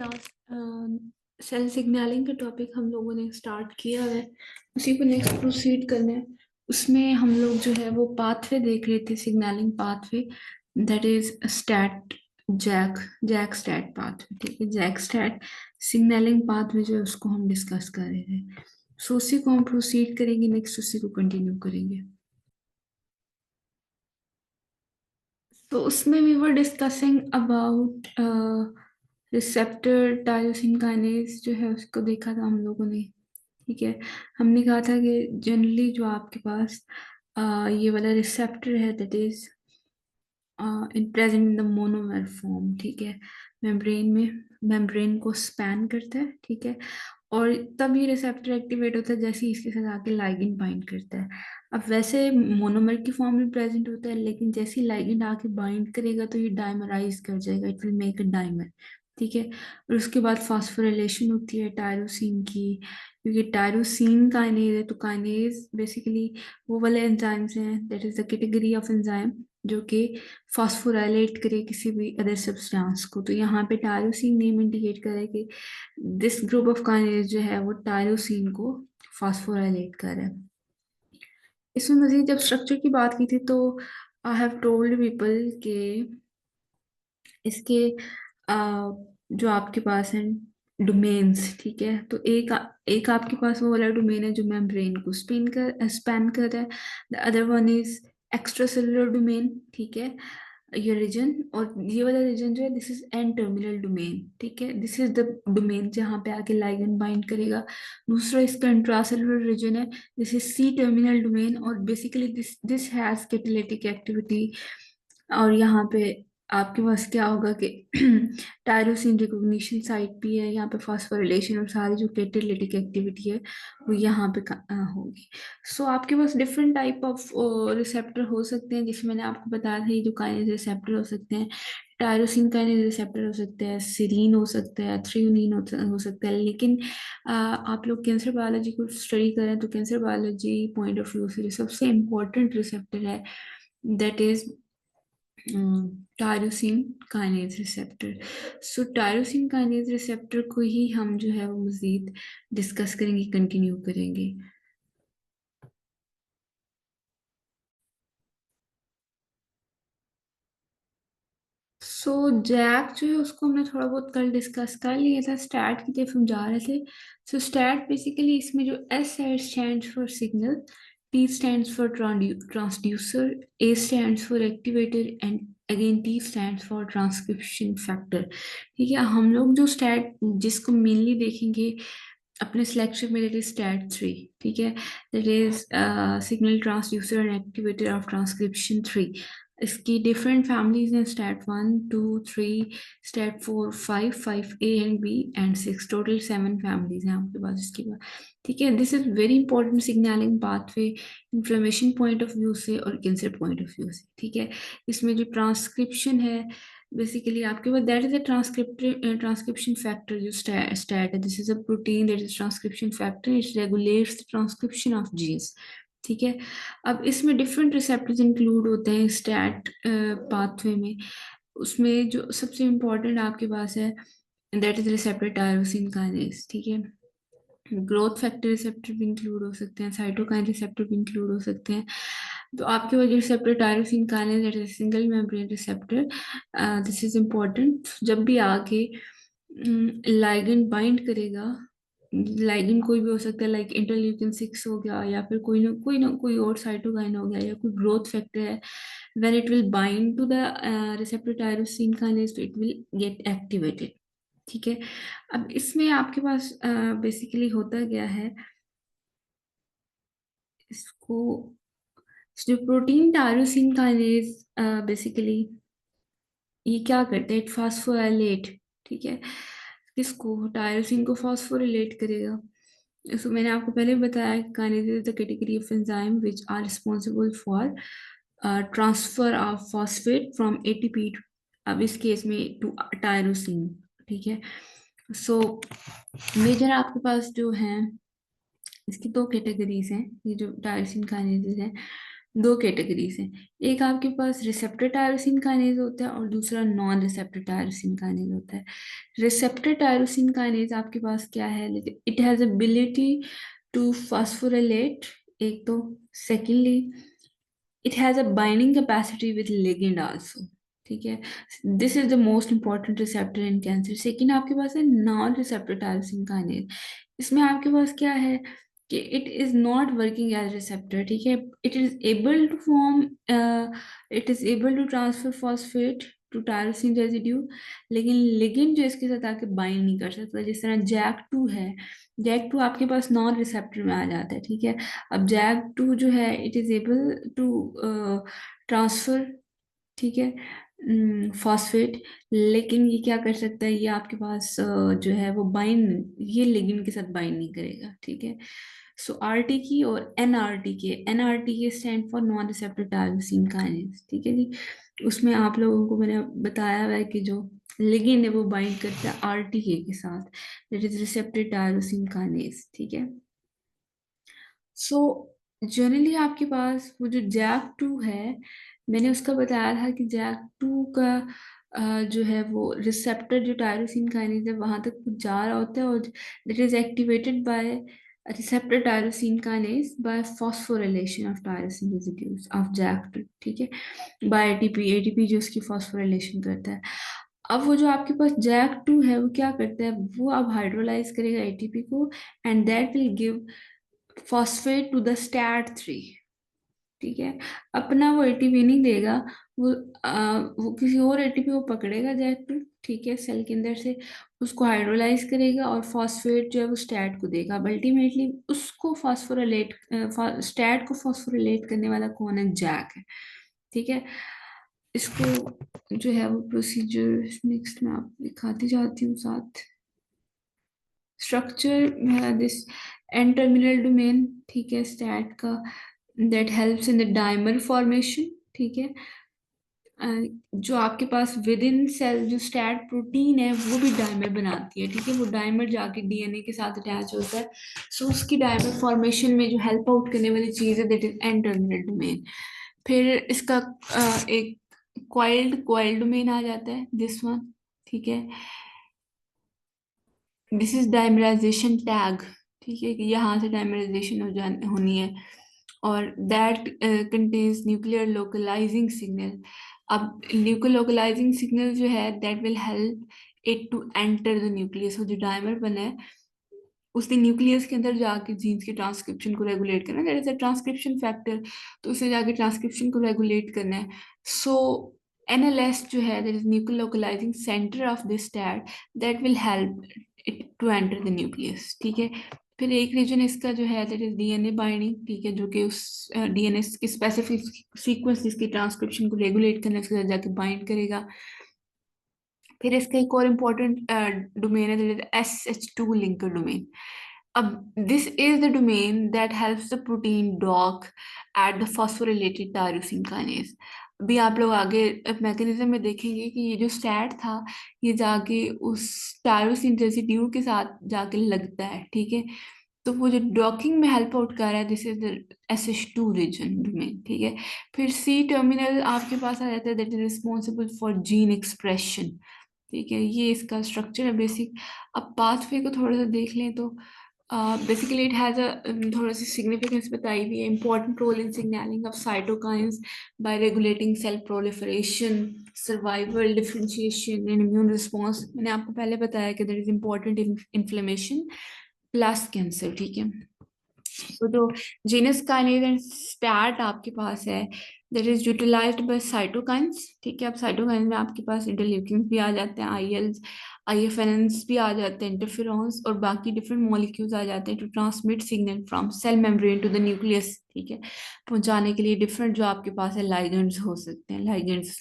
Class cell signalling का topic हम लोगों ने स्टार्ट किया है, उसी को नेक्स्ट प्रोसीड करना है। उसमें हम लोग जो है वो पाथवे देख रहे थे, signalling pathway, that is STAT JAK JAK STAT pathway. ठीक है, जैक स्टैट सिग्नलिंग पाथवे जो है उसको हम डिस्कस कर रहे थे। सो उसी को हम प्रोसीड करेंगे, नेक्स्ट उसी को कंटिन्यू करेंगे। तो उसमें we were discussing about receptor tyrosine kinase जो है उसको देखा था हम लोगों ने। ठीक है, हमने कहा था कि जनरली जो आपके पास ये वाला रिसेप्टर है that is in present in the monomer form. ठीक है, मेम्ब्रेन में मेम्ब्रेन को स्पैन करता है। ठीक है, और तब ये रिसेप्टर एक्टिवेट होता है जैसे ही इसके साथ आके लाइगेंड बाइंड करता है। अब वैसे मोनोमर की फॉर्म में प्रेजेंट होता है, लेकिन जैसे ही लाइगेंड आके बाइंड करेगा तो ये डाइमराइज कर जाएगा, it will make a dimer. ठीक है, और उसके बाद फास्फोरिलेशन होती है टायरोसिन की, क्योंकि टायरोसिन काइनेज है। तो काइनेज बेसिकली वो वाले एंजाइम्स हैं, that is the category of enzyme जो कि फास्फोराइलेट करे किसी भी अदर सब्सटेंस को। तो यहाँ पे टायरोसिन नेम इंडिकेट करे कि दिस ग्रुप ऑफ काइनेज जो है वो टायरोसिन को फास्फोराइलेट कर रहा है। इसमें मजीद जब स्ट्रक्चर की बात की थी तो आई हैव टोल्ड पीपल के इसके जो आपके पास हैं डोमेन्स। ठीक है, तो एक आपके पास वो वाला डोमेन है जो मेम्ब्रेन को स्पैन कर रहा है। The other one is extra cellular domain. ठीक है, ये रीजन, और ये वाला रीजन जो है this is an terminal domain. ठीक है, दिस इज द डोमेन जहाँ पे आके लाइगेंड बाइंड करेगा। दूसरा इसका इंट्रासेलुलर रीजन है, this is C terminal domain, और basically this this has catalytic activity. और यहाँ पे आपके पास क्या होगा कि टायरोसिन रिकॉग्निशन साइट भी है, यहाँ पे फास्फोरिलेशन और सारी जो कैटालिटिक एक्टिविटी है वो यहाँ पे होगी। सो आपके पास डिफरेंट टाइप ऑफ रिसेप्टर हो सकते हैं, जिसमें मैंने आपको बताया था ये जो काइनेज रिसेप्टर हो सकते हैं, टायरोसिन काइनेज रिसेप्टर हो सकते हैं, सीरीन हो सकता है, थ्रियोनिन हो सकता है। लेकिन आप लोग कैंसर बायोलॉजी को स्टडी करें तो cancer biology point of view से जो सबसे इम्पोर्टेंट रिसेप्टर है that is tyrosine kinase receptor. So tyrosine kinase receptor को ही हम जो है वो मजीद डिस्कस करेंगे, कंटिन्यू करेंगे। सो जैक जो है उसको हमने थोड़ा बहुत कल डिस्कस कर लिया था, स्टैट की तरफ हम जा रहे थे। सो स्टैट बेसिकली इसमें जो एस है stands for signal, T stands for transducer, A stands for activator, and again T stands for transcription factor. ठीक है, हम लोग जो स्टैट जिसको मेनली देखेंगे अपने सिलेक्शन में, दैट इज स्टैट थ्री। ठीक है, that is signal transducer and activator of transcription three. इसकी डिफरेंट फैमिलीज हैं, STAT one two three, STAT four five, five A and B and six, total seven families हैं आपके पास इसके बाद। ठीक है, this is very important signalling pathway inflammation point of view से और कैंसर पॉइंट ऑफ व्यू से। ठीक है, इसमें जो ट्रांसक्रिप्शन है बेसिकली आपके पास that is a transcription factor जो स्टैट है, this is a protein that is transcription factor, it regulates the transcription of genes. ठीक है, अब इसमें डिफरेंट रिसेप्टर्स इंक्लूड होते हैं स्टैट पाथवे में। उसमें जो सबसे इम्पोर्टेंट आपके पास है that is receptor tyrosine kinase. ठीक है, ग्रोथ फैक्टर रिसेप्टर भी इंक्लूड हो सकते हैं, साइटोकाइन रिसेप्टर भी इंक्लूड हो सकते हैं। तो आपके पास receptor tyrosine kinase that is single membrane receptor, this is important. जब भी आगे लाइगेंड बाइंड करेगा, लाइगेंड कोई भी हो सकता है, लाइक इंटरल्यूकिन 6 हो गया, या फिर कोई ना कोई और साइटोकाइन हो गया, या कोई ग्रोथ फैक्टर है, when it will bind to the receptor tyrosine kinase तो it will get activated। ठीक है, अब इसमें आपके पास बेसिकली होता क्या है, इसको जो प्रोटीन टायरोसिन काइनेज बेसिकली ये क्या करते हैं, फास्फोराइलेट। ठीक है, किसको, टायरोसिन को फास्फोरिलेट करेगा। सो मैंने आपको पहले भी बताया कि kinase is the category of enzyme which are responsible for transfer of phosphate from ATP, अब इस केस में टू टायरोसिन। ठीक है, सो मेजर आपके पास जो है इसकी दो कैटेगरीज हैं, ये जो टायरोसिन काइनेजेस है। दो कैटेगरीज हैं, एक आपके पास रिसेप्टर टायरोसिन काइनेज होता है और दूसरा नॉन रिसेप्टर टायरोसिन काइनेज होता है। रिसेप्टर टायरोसिन काइनेज आपके पास क्या है, it has ability to phosphorylate, एक तो, secondly it has a binding capacity with ligand also, ठीक है। This is the most important receptor in cancer. Second आपके पास है नॉन रिसेप्टर टायरोसिन काइनेज। इसमें आपके पास क्या है कि it is not working as receptor, ठीक है। It is able to form, it is able to transfer phosphate to tyrosine residue, लेकिन लिगेंड जो इसके साथ आके बाइंड नहीं कर सकता। जिस तरह जैक 2 है, जैक 2 आपके पास नॉन रिसेप्टर में आ जाता है, ठीक है। अब जैक 2 जो है it is able to transfer, ठीक है, फॉस्फेट, लेकिन ये क्या कर सकता है, ये आपके पास जो है वो बाइंड, ये लिगेंड के साथ बाइंड नहीं करेगा, ठीक है। सो आरटी की और एनआरटी के, एनआरटी के stand for non receptor tyrosine kinase, ठीक है जी। उसमें आप लोगों को मैंने बताया हुआ है कि जो लिगेंड है वो बाइंड करता है आरटीके के साथ, that is receptor tyrosine kinase, ठीक है। सो जनरली आपके पास वो जो जैक 2 है, मैंने उसका बताया था कि जैक 2 का जो है वो रिसेप्टर जो टायरोसिन काइनेज है वहां तक कुछ जा रहा होता है, और that is activated by receptor tyrosine kinase by phosphorylation of tyrosine residues of JAK 2, ठीक है, बाय एटीपी, एटीपी जो उसकी फॉस्फोराइलेशन करता है। अब वो जो आपके पास जैक 2 है वो क्या करता है, वो अब हाइड्रोलाइज करेगा एटीपी को, and that will give phosphate to the STAT 3, ठीक है। अपना वो एटीपी नहीं देगा, वो वो किसी और एटीपी को पकड़ेगा जैक 2, ठीक है, सेल के अंदर से, उसको हाइड्रोलाइज करेगा और फॉस्फेट जो है वो स्टैट को देगा। अब अल्टीमेटली उसको फॉस्फोरिलेट, स्टैट को फॉस्फोरिलेट करने वाला कौन है, जैक है, ठीक है। इसको जो है वो प्रोसीजर नेक्स्ट में आप दिखाती जाती हूँ साथ। Structure this N terminal domain, ठीक है, स्टैट का, that helps in the dimer formation, ठीक है। जो आपके पास विद इन सेल जो स्टैट प्रोटीन है वो भी डाइमर बनाती है, ठीक है। वो डाइमर जाके डीएनए के साथ अटैच होता है, सो उसकी डाइमर फॉर्मेशन में जो हेल्प आउट करने वाली चीज है that is an terminal domain. फिर इसका एक क्वाइल्ड डोमेन आ जाता है, दिस वन, ठीक है। दिस इज डायमराइजेशन टैग, ठीक है, कि यहाँ से डायमराइजेशन हो जानी होनी है, और that contains nuclear localising signal. अब न्यूक्लियर लोकलाइजिंग सिग्नल जो है that will help it to enter the nucleus. वो जो डायमर बना है उसने न्यूक्लियस के अंदर जाके जीन्स की ट्रांसक्रिप्शन को रेगुलेट करना है, that is a transcription factor, तो उसे जाके ट्रांसक्रिप्शन को रेगुलेट करना है। सो एनएलएस जो है that is nuclear localizing center of this tag, that will help it to enter the nucleus, ठीक है। फिर एक रीजन इसका जो है दैट इज डीएनए बाइंडिंग, ठीक है, जो कि उस डीएनए की स्पेसिफिक सीक्वेंस जिसकी ट्रांसक्रिप्शन को रेगुलेट करना है उसके साथ जाके बाइंड करेगा। फिर इसका एक और इम्पोर्टेंट डोमेन है SH2 लिंकर डोमेन। अब this is the domain that helps the protein dock at the phosphorylated tyrosine kinase. अभी आप लोग आगे मैकेनिज्म में देखेंगे कि ये जो स्टैट था ये जाके उस टायरोसिन रेसिड्यू के साथ जाके लगता है, ठीक है। तो वो जो डॉकिंग में हेल्प आउट कर रहा है this is the SH2 region domain, ठीक है। फिर सी टर्मिनल आपके पास आ जाता है that is responsible for gene expression, ठीक है। ये इसका स्ट्रक्चर है बेसिक। अब पाथवे को थोड़ा सा देख लें तो बेसिकली इट हैज अ थोड़ा सी सिग्निफिकेंस बताई हुई है, important role in signalling of cytokines by regulating cell proliferation, survival, differentiation and immune response. मैंने आपको पहले बताया कि there is important inflammation plus cancer, ठीक है। तो जो जीनस काइनेज एंड स्टैट आपके पास है that is utilised by cytokines, ठीक है। अब साइटोकाइंस में आपके पास इंटरल्यूकिन भी आ जाते हैं, आईएल्स, आईएफएनएन्स भी आ जाते हैं, इंटरफेरॉन्स और बाकी डिफरेंट मॉलिक्यूल्स आ जाते हैं to transmit signal from cell membrane to the nucleus, ठीक है। पहुंचाने के लिए डिफरेंट जो आपके पास है लाइगेंड्स हो सकते हैं, लाइगेंड्स।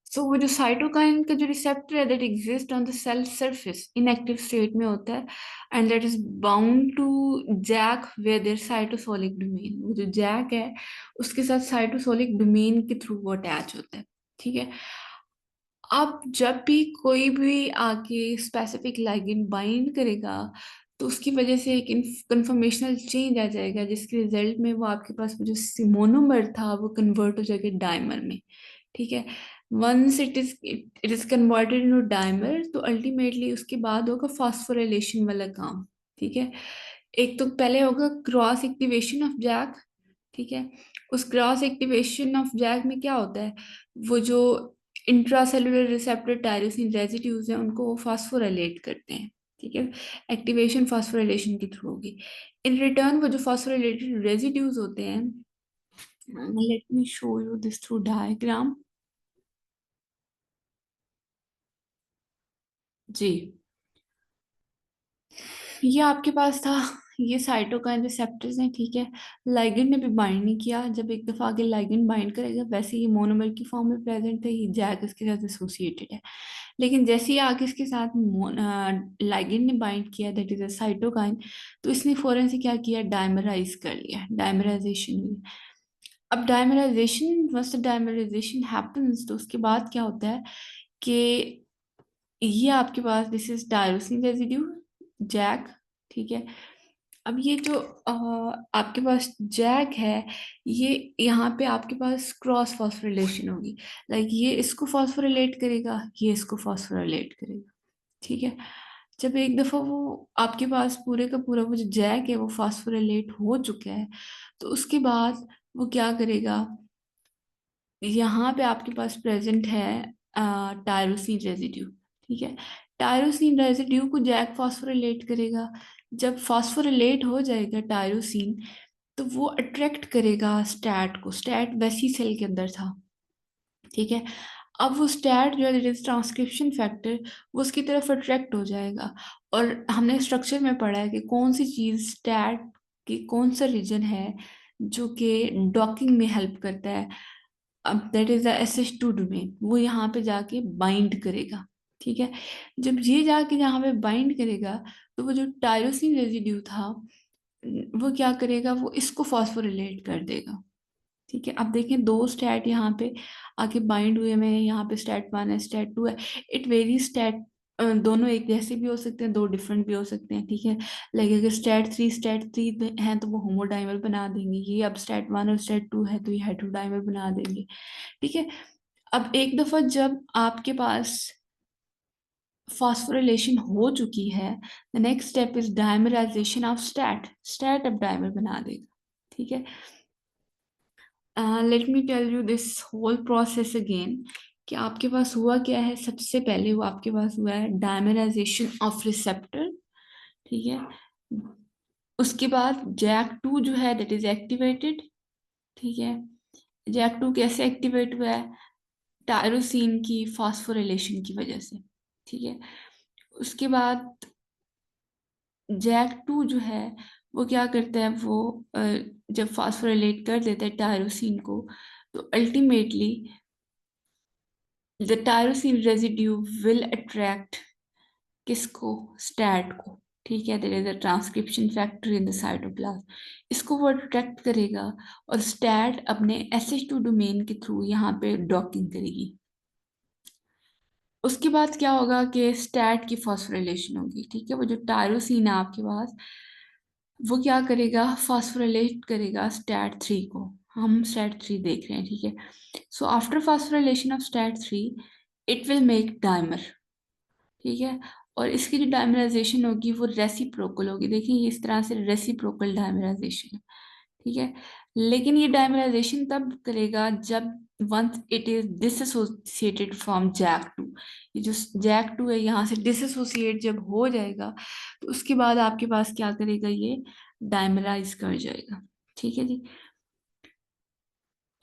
सो वो जो साइटोकाइन का जो रिसेप्टर है that exist on the cell surface inactive state में होता है, and that is bound to JAK where their cytosolic domain. वो जो जैक है उसके साथ साइटोसोलिक डोमेन के थ्रू वो अटैच होता है, ठीक है। अब जब भी कोई भी आके स्पेसिफिक लाइगेंड बाइंड करेगा तो उसकी वजह से एक कन्फर्मेशनल चेंज आ जाएगा, जिसके रिजल्ट में वो आपके पास जो मोनोमर था वो कन्वर्ट हो जाएगा डाइमर में। ठीक है, once it is converted into dimer, तो अल्टीमेटली उसके बाद होगा फॉस्फोराइलेशन वाला काम। ठीक है, एक तो पहले होगा क्रॉस एक्टिवेशन ऑफ जैक। ठीक है, उस क्रॉस एक्टिवेशन ऑफ जैक में क्या होता है, वो जो इंट्रासेलुलर रिसेप्टर टायरोसिन रेजिड्यूज हैं उनको वो फॉस्फोराइलेट करते हैं। ठीक है, एक्टिवेशन फॉस्फोराइलेशन के थ्रू होगी। इन रिटर्न वो जो फॉस्फोराइलेटेड रेजिड्यूज होते हैं, let me show you this through diagram. जी, ये आपके पास था, ये साइटोकाइन रिसेप्टर्स हैं। ठीक है, लाइगेंड ने भी बाइंड नहीं किया, जब एक दफा आगे लाइगेंड बाइंड करेगा वैसे ये मोनोमर की फॉर्म में प्रेजेंट है, ये जैक इसके साथ एसोसिएटेड है। लेकिन जैसे ही आगे इसके साथ लाइगेंड ने बाइंड किया, दैट इज अ साइटोकाइन, तो इसने फौरन से क्या किया, डायमराइज कर लिया, डायमराइजेशन। अब dimerization, once the dimerization happens, तो उसके बाद क्या होता है कि ये आपके पास this is tyrosine residue, JAK. ठीक है, अब ये जो आपके पास जैक है, ये यहाँ पे आपके पास क्रॉस फॉस्फोरिलेशन होगी। लाइक ये इसको फॉस्फोरिलेट करेगा, ये इसको फॉस्फोरिलेट करेगा। ठीक है, जब एक दफा वो आपके पास पूरे का पूरा वो जो जैक है वो फॉस्फोरिलेट हो चुका है, तो उसके बाद वो क्या करेगा, यहाँ पे आपके पास प्रेजेंट है टायरोसिन रेजिड्यू। ठीक है, टायरोसिन रेजिड्यू को जैक फॉस्फोरिलेट करेगा। जब फॉस्फोरिलेट हो जाएगा टायरोसिन, तो वो अट्रैक्ट करेगा स्टैट को, स्टैट वैसी सेल के अंदर था। ठीक है, अब वो स्टैट जो है ट्रांसक्रिप्शन फैक्टर, वो उसकी तरफ अट्रैक्ट हो जाएगा। और हमने स्ट्रक्चर में पढ़ा है कि कौन सी चीज स्टैट की कौन सा रीजन है जो कि डॉकिंग में हेल्प करता है। अब that is the SH2 domain, वो यहाँ पे जाके बाइंड करेगा। ठीक है, जब ये जाके यहाँ पे बाइंड करेगा, तो वो जो टायरोसिन रेजिड्यू था वो क्या करेगा, वो इसको फॉस्फोरिलेट कर देगा। ठीक है, अब देखें दो स्टैट यहाँ पे आके बाइंड हुए में, यहाँ पे स्टैट 1 है, स्टैट 2 है। इट वेरी स्टैट, दोनों एक जैसे भी हो सकते हैं, दो डिफरेंट भी हो सकते हैं। ठीक है, लेकिन अगर स्टैट 3 हैं तो वो होमोडाइमर बना देंगे, ये अब स्टैट 1 और स्टैट 2 है तो ये हेटेरोडाइमर बना देंगे। ठीक है, अब एक दफा जब आपके पास फॉस्फोरिलेशन हो चुकी है, the next step is dimerisation of STAT, STAT अब डायमर बना देगा। ठीक है, let me tell you this whole process again, कि आपके पास हुआ क्या है। सबसे पहले वो आपके पास हुआ है डायमराइजेशन ऑफ रिसेप्टर। ठीक है, उसके बाद जैक 2 जो है दैट इज एक्टिवेटेड। ठीक है, जैक 2 कैसे एक्टिवेट हुआ है, टायरोसिन की फॉस्फोरिलेशन की वजह से। ठीक है, उसके बाद जैक 2 जो है वो क्या करता है, वो जब फॉस्फोरिलेट कर देता है टायरोसिन को, तो ultimately the tyrosine residue will attract किसको, स्टैट को। ठीक है, there is a transcription factor in the cytoplasm, इसको वो अट्रैक्ट करेगा, और स्टैट अपने SH2 डोमेन के थ्रू यहाँ पे डॉकिंग करेगी। उसके बाद क्या होगा कि स्टैट की फॉस्फोरिलेशन होगी। ठीक है, वो जो टायरोसिन है आपके पास, वो क्या करेगा, फॉस्फोरिलेट करेगा स्टैट 3 को। हम स्टैट 3 देख रहे हैं। ठीक है, so after phosphorylation of STAT 3 it will make dimer. ठीक है, और इसकी जो डायमराइजेशन होगी वो रेसिप्रोकल होगी। देखिए ये इस तरह से रेसिप्रोकल डायमराइजेशन है। ठीक है, लेकिन ये डायमराइजेशन तब करेगा जब once it is dissociated from JAK 2। ये जो जैक 2 है यहाँ से डिसएसोसिएट जब हो जाएगा, तो उसके बाद आपके पास क्या करेगा, ये डायमराइज कर जाएगा। ठीक है जी,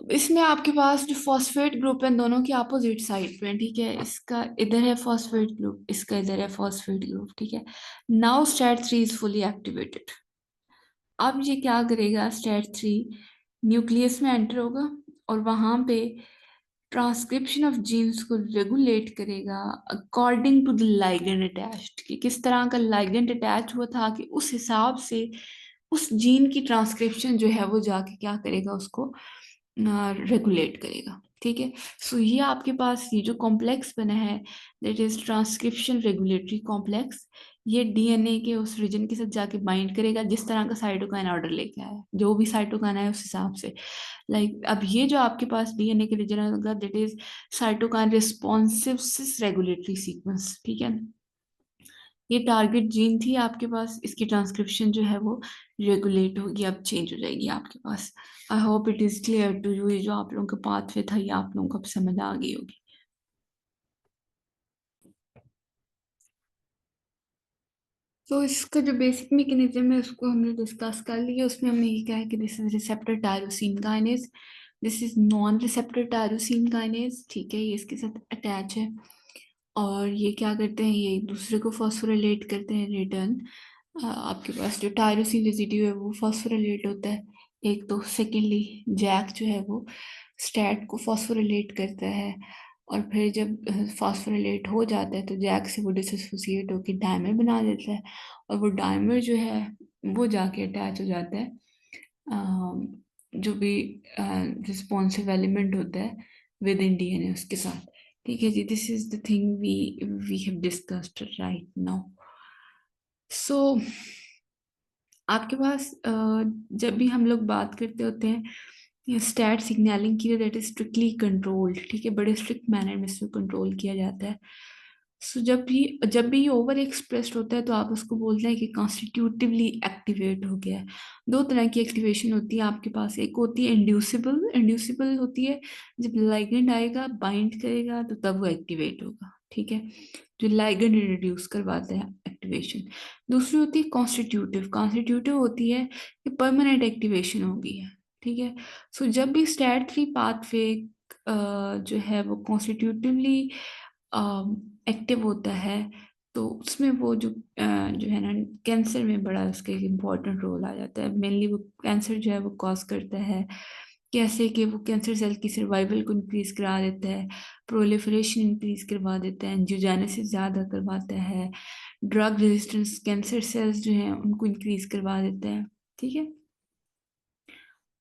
इसमें आपके पास जो फॉस्फेट ग्रुप है दोनों की अपोजिट साइड पे है। ठीक है, इसका इधर है फॉस्फेट ग्रुप, इसका इधर है फॉस्फेट ग्रुप। ठीक है, now STAT 3 is fully activated. अब ये क्या करेगा, स्टैट 3 न्यूक्लियस में एंटर होगा और वहां पे ट्रांसक्रिप्शन ऑफ जीन्स को रेगुलेट करेगा according to the ligand attached, कि किस तरह का लाइगेंड अटैच हुआ था, कि उस हिसाब से उस जीन की ट्रांसक्रिप्शन जो है वो जाके क्या करेगा, उसको रेगुलेट करेगा। ठीक है। सो ये आपके पास ये जो कॉम्प्लेक्स बना है, that is transcription regulatory complex, ये डीएनए के उस रीजन के साथ जाके बाइंड करेगा जिस तरह का साइटोकाइन ऑर्डर लेके आया है, जो भी साइटोकाइन है उस हिसाब से। अब ये जो आपके पास डीएनए के रीजन होगा, that is cytokine responsive cis regulatory sequence, ठीक है। ये टारगेट जीन थी आपके पास, इसकी ट्रांसक्रिप्शन जो है वो रेगुलेट होगी, अब चेंज हो जाएगी आपके पास। I hope it is clear to you, ये जो आप लोगों का पाथवे था ये आप लोगों को अब समझ आ गई होगी। तो इसका जो बेसिक मैकेनिज्म है उसको हमने डिस्कस कर लिया। उसमें हमने ये कहा है कि this is receptor tyrosine kinase, this is non receptor tyrosine kinase, ठीक है, ये इसके साथ अटैच है। और ये क्या करते हैं, ये एक दूसरे को फॉस्फोरिलेट करते हैं रिटर्न। आपके पास जो टायरोसिन रेजिड्यू है वो फॉस्फोरिलेट होता है एक तो, सेकेंडली जैक जो है वो स्टैट को फॉस्फोरिलेट करता है। और फिर जब फॉस्फोरिलेट हो जाता है तो जैक से वो डिसोसिएट होकर डायमर बना देता है, और वो डायमर जो है वो जाके अटैच हो जाता है जो भी रिस्पॉन्सिव एलिमेंट होता है विद इन डीएनए उसके साथ। ठीक है जी, this is the thing we have discussed right now. So आपके पास जब भी हम लोग बात करते होते हैं स्टैट सिग्नलिंग की, दैट इज स्ट्रिक्टली कंट्रोल्ड, ठीक है, बड़े स्ट्रिक्ट मैनर में इसको कंट्रोल किया जाता है। सो जब भी ये ओवर एक्सप्रेस्ड होता है तो आप उसको बोलते हैं कि कॉन्स्टिट्यूटिवली एक्टिवेट हो गया है। दो तरह की एक्टिवेशन होती है आपके पास, एक होती है इंड्यूसिबल, इंड्यूसिबल होती है जब लाइगेंड आएगा बाइंड करेगा तो तब वो एक्टिवेट होगा, ठीक है, जो लाइगेंड रिड्यूस करवाता है एक्टिवेशन। दूसरी होती है कॉन्स्टिट्यूटिव, कॉन्स्टिट्यूटिव होती है कि परमानेंट एक्टिवेशन हो गई है, ठीक है। सो जब भी स्टैट थ्री पाथवे जो है वो कॉन्स्टिट्यूटिवली एक्टिव होता है तो उसमें वो जो है ना, कैंसर में बड़ा उसका एक इम्पॉर्टेंट रोल आ जाता है। मेनली वो कैंसर जो है वो कॉज करता है, कैसे कि वो कैंसर सेल की सर्वाइवल को इंक्रीज करा देता है, प्रोलिफरेशन इंक्रीज करवा देता है, एंजियोजेनेसिस ज़्यादा करवाता है, ड्रग रेजिस्टेंस कैंसर सेल्स जो हैं उनको इंक्रीज करवा देता है, ठीक है।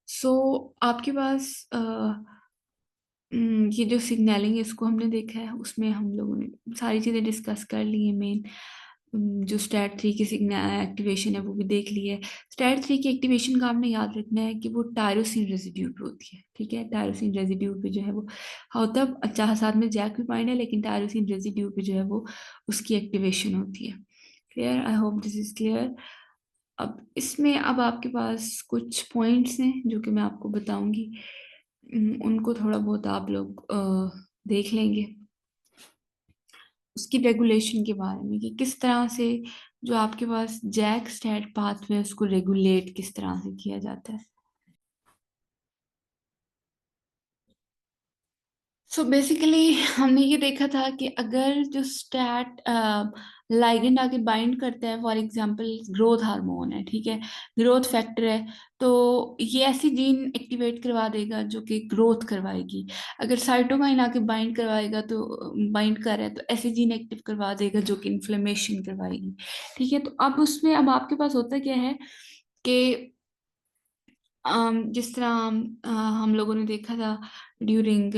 सो आपके पास ये जो सिग्नलिंग है इसको हमने देखा है, उसमें हम लोगों ने सारी चीज़ें डिस्कस कर ली है। मेन जो स्टैट थ्री की सिग्नल एक्टिवेशन है वो भी देख ली है। स्टैट थ्री की एक्टिवेशन का आपने याद रखना है कि वो टायरोसिन रेजिड्यू पे होती है, ठीक है, टायरोसिन रेजिड्यू पे जो है वो होता है, अच्छा साथ में जैक भी पाइंड है लेकिन टायरोसिन रेजिड्यू पे जो है वो उसकी एक्टिवेशन होती है। Clear, I hope this is clear. अब इसमें अब आपके पास कुछ पॉइंट्स हैं जो कि मैं आपको बताऊंगी, उनको थोड़ा बहुत आप लोग देख लेंगे उसकी रेगुलेशन के बारे में कि किस तरह से जो आपके पास जैक स्टैट पाथवे उसको रेगुलेट किस तरह से किया जाता है। सो बेसिकली हमने ये देखा था कि अगर जो स्टैट लाइगेंड आके बाइंड करता है, फॉर एग्जांपल ग्रोथ हार्मोन है, ठीक है, ग्रोथ फैक्टर है, तो ये ऐसी जीन एक्टिवेट करवा देगा जो कि ग्रोथ करवाएगी। अगर साइटोकाइन आके बाइंड करवाएगा तो बाइंड कर रहा है तो ऐसी जीन एक्टिव करवा देगा जो कि इन्फ्लेमेशन करवाएगी, ठीक है। तो अब उसमें अब आपके पास होता क्या है कि जिस तरह हम लोगों ने देखा था ड्यूरिंग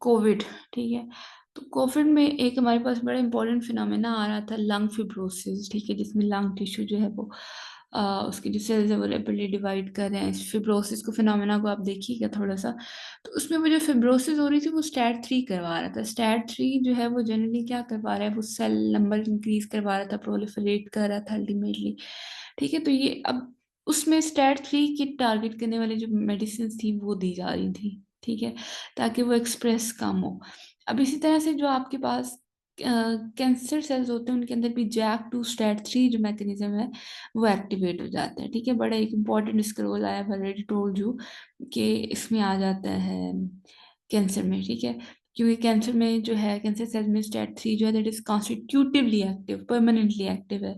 कोविड, ठीक है, तो कोविड में एक हमारे पास बड़ा इंपॉर्टेंट फिनोमेना आ रहा था लंग फिब्रोसिस, ठीक है, जिसमें लंग टिश्यू जो है वो उसके जो सेल्स है वो रैपिडली डिवाइड कर रहे हैं। इस फिब्रोसिस को फिनोमेना को आप देखिएगा थोड़ा सा, तो उसमें वो जो फिब्रोसिस हो रही थी वो स्टैट थ्री करवा रहा था। स्टैट थ्री जो है वो जनरली क्या करवा रहा है, वो सेल नंबर इंक्रीज करवा रहा था, प्रोलिफरेट कर रहा था अल्टीमेटली, ठीक है। तो ये अब उसमें स्टैट थ्री की टारगेट करने वाली जो मेडिसिन थी वो दी जा रही थी, ठीक है, ताकि वो एक्सप्रेस कम हो। अब इसी तरह से जो आपके पास कैंसर सेल्स होते हैं उनके अंदर भी जैक टू स्टैट थ्री जो मैकेनिज्म है वो एक्टिवेट हो जाता है, ठीक है। बड़ा एक इंपॉर्टेंट इसका रोल आया, ऑलरेडी टोल्ड यू कि इसमें आ जाता है कैंसर में, ठीक है, क्योंकि कैंसर में जो है कैंसर सेल में स्टैट थ्री जो है that is constitutively active, permanently active है,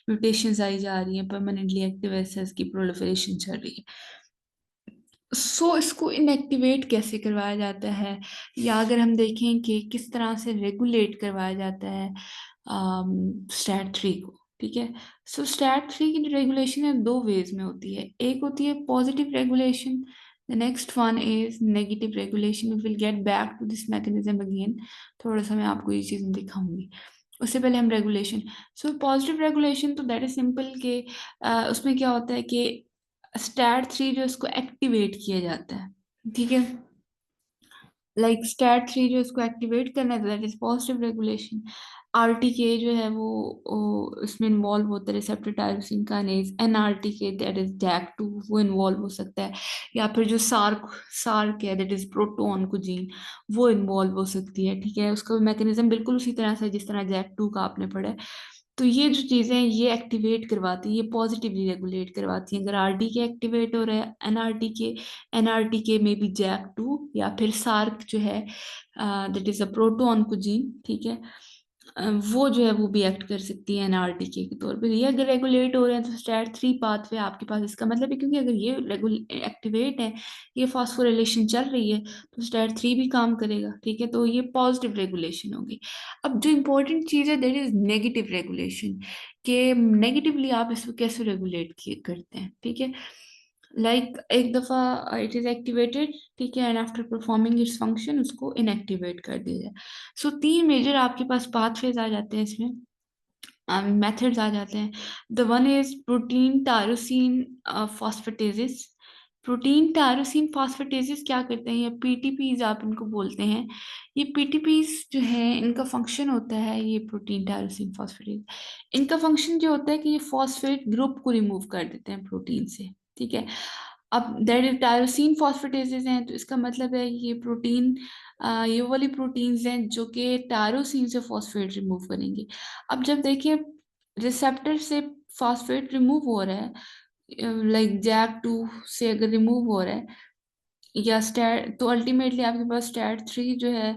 म्यूटेशंस आई जा रही हैं, परमानेंटली एक्टिव है, सेल्स की प्रोलिफरेशन चल रही है। सो इसको इनएक्टिवेट कैसे करवाया जाता है, या अगर हम देखें कि किस तरह से रेगुलेट करवाया जाता है स्टैट थ्री को, ठीक है। सो स्टैट थ्री की जो रेगुलेशन है दो वेज में होती है, एक होती है positive regulation, The next one is negative regulation. We will get back to this mechanism again. थोड़ा सा मैं आपको ये चीज़ें दिखाऊंगी, उससे पहले हम रेगुलेशन। सो पॉजिटिव रेगुलेशन तो दैट इज सिंपल के उसमें क्या होता है कि स्टैट 3 जो इसको एक्टिवेट किया जाता है, ठीक है, लाइक स्टैट 3 जो इसको एक्टिवेट करना है that is positive regulation. RTK जो है वो इसमें इन्वॉल्व होता है, receptor tyrosine kinase. NRTK that is JAK 2 वो इन्वॉल्व हो सकता है, या फिर जो सार्क सार्क है दैट इज प्रोटोऑन्कोजीन वो इन्वॉल्व हो सकती है, ठीक है। उसका मैकेनिज्म बिल्कुल उसी तरह से जिस तरह जैक 2 का आपने पढ़ा है। तो ये जो चीजें हैं ये एक्टिवेट करवाती है, ये पॉजिटिवली रेगुलेट करवाती हैं। अगर आरटीके एक्टिवेट हो रहा है, एनआरटीके में भी जैक 2 या फिर सार्क जो है दैट इज अ प्रोटोऑन्कोजीन, ठीक है, वो जो है वो भी एक्ट कर सकती है एनआरटीके के तौर पे। ये अगर रेगुलेट हो रहे हैं तो स्टैट 3 पाथवे आपके पास, इसका मतलब है क्योंकि अगर ये एक्टिवेट है, ये फॉस्फोरिलेशन चल रही है, तो स्टैट 3 भी काम करेगा, ठीक है। तो ये पॉजिटिव रेगुलेशन होगी। अब जो इंपॉर्टेंट चीज है दैट इज नेगेटिव रेगुलेशन, के नेगेटिवली आप इसको कैसे रेगुलेट करते हैं, ठीक है। लाइक एक दफा इट इज एक्टिवेटेड, ठीक है, and after performing its function उसको इनएक्टिवेट कर दिया जाए। सो 3 मेजर आपके पास पाथवेज आ जाते हैं इसमें, मेथड्स आ जाते हैं। The one is protein tyrosine phosphatases. Protein tyrosine phosphatases क्या करते हैं, ये पीटीपीज आप इनको बोलते हैं। ये पीटीपीज जो है इनका फंक्शन होता है, ये प्रोटीन टायरोसिन फॉस्फेटेज, इनका फंक्शन जो होता है कि ये फॉस्फेट ग्रुप को रिमूव कर देते हैं प्रोटीन से, ठीक है। अब दैट टायरोसिन फॉस्फेटेजेस हैं तो इसका मतलब है ये प्रोटीन, ये वाली प्रोटीन्स हैं जो कि टायरोसिन से फॉस्फेट रिमूव करेंगे। अब जब देखिए रिसेप्टर से फॉस्फेट रिमूव हो रहा है, लाइक जैक 2 से अगर रिमूव हो रहा है या स्टैट, तो अल्टीमेटली आपके पास स्टैट 3 जो है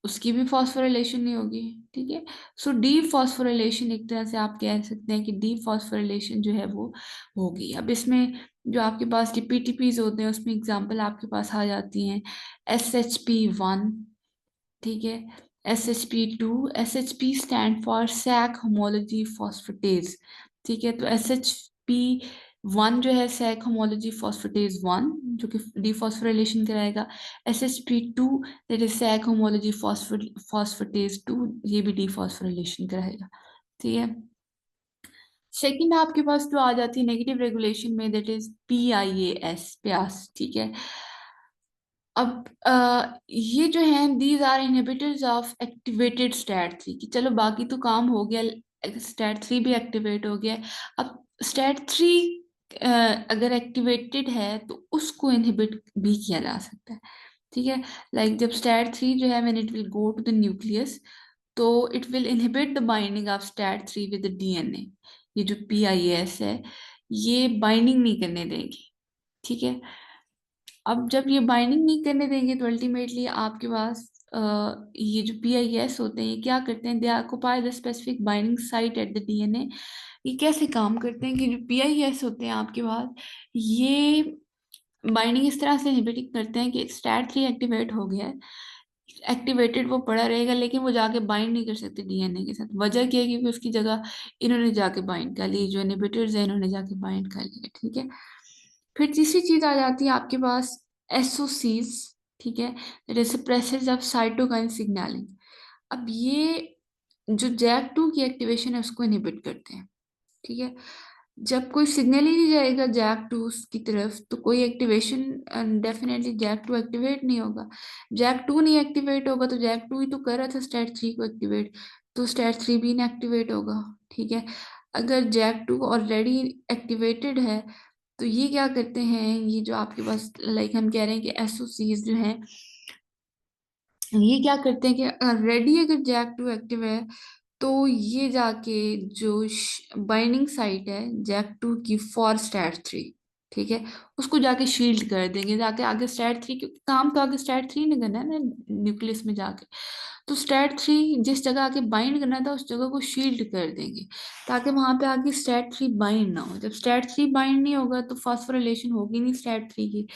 उसकी भी फॉस्फोरिलेशन नहीं होगी, ठीक है। सो डी फॉस्फोरिलेशन एक तरह से आप कह सकते हैं कि डी फॉस्फोरिलेशन जो है वो होगी। अब इसमें जो आपके पास पीटीपीज होते हैं उसमें एग्जांपल आपके पास आ जाती हैं SHP1, ठीक है, SHP2 stand for Src homology phosphatase, ठीक है। तो SHP1 जो है सैक होमोलॉजी फॉस्फेटेज 1 जो कि डिफॉस्फोरिलेशन कराएगा। SHP2 that is Src homology phosphatase 2 ये भी डिफॉस्फोरिलेशन कराएगा, ठीक है। सेकंड आपके पास जो आ जाती है नेगेटिव रेगुलेशन में दैट इज PIAS प्यास, ठीक है। अब ये जो है these are inhibitors of activated STAT 3, कि चलो बाकी तो काम हो गया, स्टैट 3 भी एक्टिवेट हो गया। अब स्टैट 3 अगर एक्टिवेटेड है तो उसको इनहिबिट भी किया जा सकता है, ठीक है। लाइक जब स्टैट 3 जो है when it will go to the nucleus, तो it will inhibit the binding of STAT 3 with the DNA. ये जो PIAS है ये बाइंडिंग नहीं करने देगी, ठीक है। अब जब ये बाइंडिंग नहीं करने देंगे तो अल्टीमेटली आपके पास ये जो PIS होते हैं ये क्या करते हैं, they occupy the specific binding site at the DNA. ये कैसे काम करते हैं कि जो PIS होते हैं आपके पास, ये बाइंडिंग इस तरह से इनहिबिट करते हैं कि स्टैट 3 एक्टिवेट हो गया है, एक्टिवेटेड वो पड़ा रहेगा लेकिन वो जाके बाइंड नहीं कर सकते डीएनए के साथ। वजह क्या है, क्योंकि उसकी जगह इन्होंने जाके बाइंड कर ली, जो इनहिबिटर्स है इन्होंने जाके बाइंड कर लिया, ठीक है। फिर तीसरी चीज आ जाती है आपके पास SOCs, ठीक है, that is suppressors of cytokine signalling. अब ये जो जैक 2 की एक्टिवेशन है उसको इनहिबिट करते हैं, ठीक है। जब कोई सिग्नल ही नहीं जाएगा जैक 2 की तरफ तो कोई एक्टिवेशन, डेफिनेटली जैक 2 एक्टिवेट नहीं होगा। जैक 2 नहीं एक्टिवेट होगा तो जैक 2 ही तो कर रहा था स्टैट 3 को एक्टिवेट, तो स्टैट 3 भी इनएक्टिवेट होगा, ठीक है। अगर जैक 2 ऑलरेडी एक्टिवेटेड है तो ये क्या करते हैं, ये जो आपके पास लाइक हम कह रहे हैं कि SOCs जो हैं ये क्या करते हैं कि रेडी अगर जैक 2 एक्टिव है तो ये जाके जो बाइंडिंग साइट है जैक 2 की फॉर स्टैट 3, ठीक है, उसको जाके शील्ड कर देंगे, जाके आगे स्टैट 3, क्योंकि काम तो आगे स्टैट 3 ने करना है ना न्यूक्लियस में जाके। तो स्टैट 3 जिस जगह आके बाइंड करना था उस जगह को शील्ड कर देंगे ताकि वहां पे आगे स्टैट 3 बाइंड ना हो। जब स्टैट 3 बाइंड नहीं होगा तो फॉस्फोरिलेशन होगी नहीं स्टैट 3 की।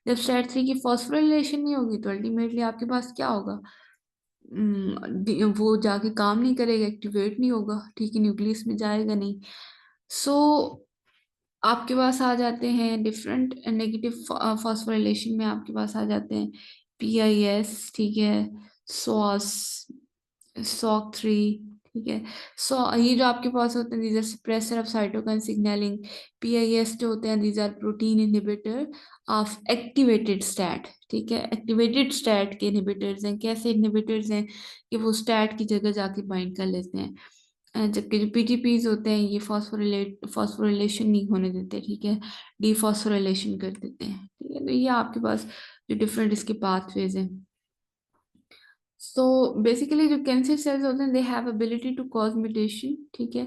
जब स्टैट 3 की फॉस्फोरिलेशन नहीं होगी तो अल्टीमेटली आपके पास क्या होगा, वो जाके काम नहीं करेगा, एक्टिवेट नहीं होगा, ठीक है, न्यूक्लियस में जाएगा नहीं। सो आपके पास आ जाते हैं डिफरेंट नेगेटिव फॉस्फोराइलेशन में, आपके पास आ जाते हैं PIS, ठीक है, सॉस, SOC3, ठीक है। सो ये जो आपके पास होते हैं, these are suppressor of cytokine signalling. PIS जो होते हैं, these are protein inhibitor of activated STAT, ठीक है। एक्टिवेटेड स्टैट के इनहिबिटर्स हैं। कैसे इनहिबिटर्स हैं कि वो स्टैट की जगह जाके बाइंड कर लेते हैं। जबकि जो PTPs होते हैं ये फॉस्फोरिलेशन नहीं होने देते, ठीक है, डिफॉस्फोरिलेशन कर देते हैं, ठीक है। तो ये आपके पास जो डिफरेंट इसके पाथवेज हैं। सो बेसिकली जो कैंसर सेल्स होते हैं, they have ability to cause mutation, ठीक है,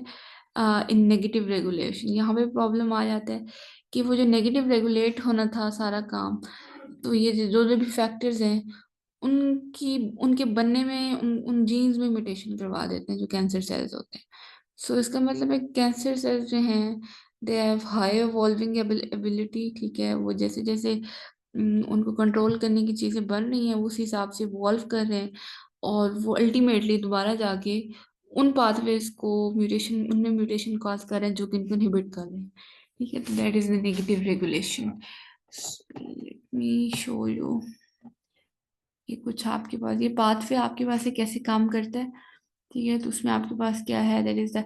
इन नेगेटिव रेगुलेशन। यहाँ पे प्रॉब्लम आ जाता है कि वो जो नेगेटिव रेगुलेट होना था सारा काम, तो ये जो जो भी फैक्टर्स हैं उनकी उनके बनने में उन जीन्स में म्यूटेशन करवा देते हैं जो कैंसर सेल्स होते हैं। सो इसका मतलब है कैंसर सेल्स जो हैं, they have high evolving ability, ठीक है। वो जैसे जैसे उनको कंट्रोल करने की चीजें बन रही हैं, वो उस हिसाब से इवॉल्व कर रहे हैं, और वो अल्टीमेटली दोबारा जाके उन पाथवेज को म्यूटेशन, उनमें म्यूटेशन कॉज कर रहे हैं जो कि इनको इनहिबिट कर रहे हैं, ठीक है। तो that is the negative regulation. Late me show you, ये कुछ आपके पास ये पाथवे आपके पास से कैसे काम करता है, ठीक है। तो उसमें आपके पास क्या है, that is the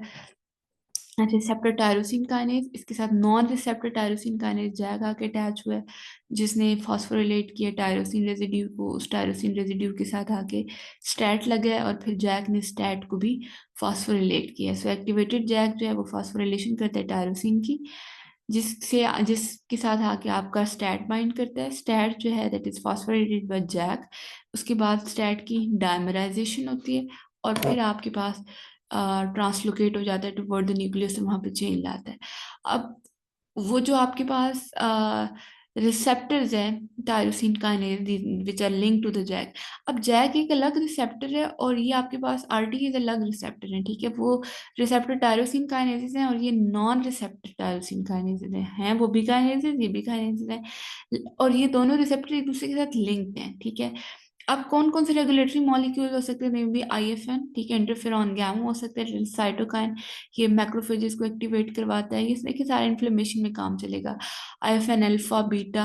receptor tyrosine kinase, इसके साथ non receptor tyrosine kinase zag आके अटैच हुआ है, जिसने फॉस्फोरिलेट किया टायरोसिन रेजिड्यू को, उस टायरोसिन रेजिड्यू के साथ आके स्टैट लगा है, और फिर जैग ने स्टैट को भी फॉस्फोरिलेट किया। सो एक्टिवेटेड जैग जो है वो फॉस्फोरिलेशन करता है टायरोसिन की, जिसके साथ आके आपका स्टैट बाइंड करता है। स्टैट जो है that is phosphorylated by JAK. उसके बाद स्टैट की डायमराइजेशन होती है, और फिर आपके पास ट्रांसलोकेट हो जाता है टुवर्ड द न्यूक्लियस, वहां पे चेंज लाता है। अब वो जो आपके पास रिसेप्टर्स हैं tyrosine kinase which are link to the JAK. अब जैक एक अलग रिसेप्टर है और ये आपके पास RTase अलग रिसेप्टर है, ठीक है। वो रिसेप्टर टायरोसिन काइनेज हैं और ये नॉन रिसेप्टर टायरोसिन काइनेज हैं, वो भी काइनेज, ये भी काइनेज है, और ये दोनों रिसेप्टर एक दूसरे के साथ लिंक्ड हैं, ठीक है। अब कौन कौन से रेगुलेटरी मॉलिक्यूल हो सकते हैं, भी IFN, ठीक है, इंटरफेरॉन गैमा हो सकता है, साइटोकाइन, ये मैक्रोफेजेस को एक्टिवेट करवाता है, ये देखिए सारे इन्फ्लेमेशन में काम चलेगा। IFN अल्फा बीटा,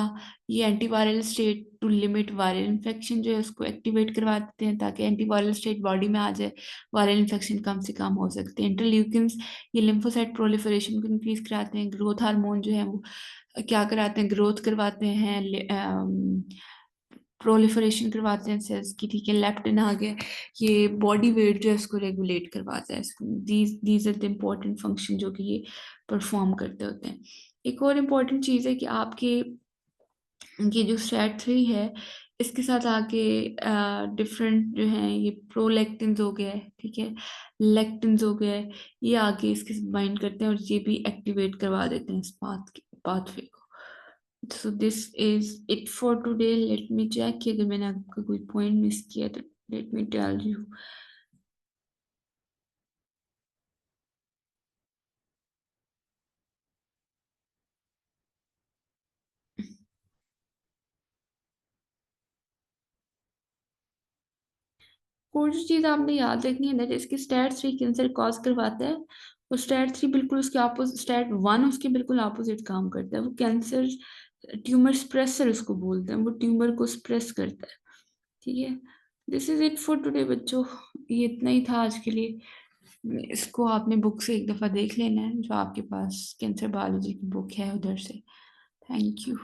ये antiviral state to limit viral infection जो है उसको एक्टिवेट करवा देते हैं, ताकि एंटीवायरल स्टेट बॉडी में आ जाए, वायरल इन्फेक्शन कम से कम हो सकते हैं। इंटरल्यूकिन्स, ये लिम्फोसाइट प्रोलिफरेशन को इंक्रीज कराते हैं। ग्रोथ हार्मोन जो है वो क्या कराते हैं, ग्रोथ करवाते हैं, प्रोलिफरेशन करवाते हैं सेल्स की, ठीक है। लेप्टिन आ गया, ये बॉडी वेट जो है इसको रेगुलेट करवाता है। These are the important function जो कि ये परफॉर्म करते होते हैं। एक और इम्पोर्टेंट चीज़ है कि आपके ये जो STAT3 है, इसके साथ आके डिफरेंट जो हैं ये प्रोलेक्टिन्स हो गए, ठीक है, लेक्टिन्स हो गए, ये आके इसके साथ बाइंड करते हैं और ये भी एक्टिवेट करवा देते हैं इस पाथवे को। So this is it for today. Let me check कि अगर मैंने आपका कोई पॉइंट मिस किया तो लेट मी टेल यू। कोई जो चीज आपने याद रखनी है दैट इसके STAT3 कैंसर कॉज करवाता है, और STAT3 बिल्कुल उसके ऑपोजिट, STAT1 उसके बिल्कुल ऑपोजिट काम करता है। वो कैंसर ट्यूमर स्प्रेसर उसको बोलते हैं, वो ट्यूमर को स्प्रेस करता है, ठीक है। This is it for today बच्चों, ये इतना ही था आज के लिए। इसको आपने बुक से एक दफा देख लेना है, जो आपके पास कैंसर बायोलॉजी की बुक है उधर से। Thank you.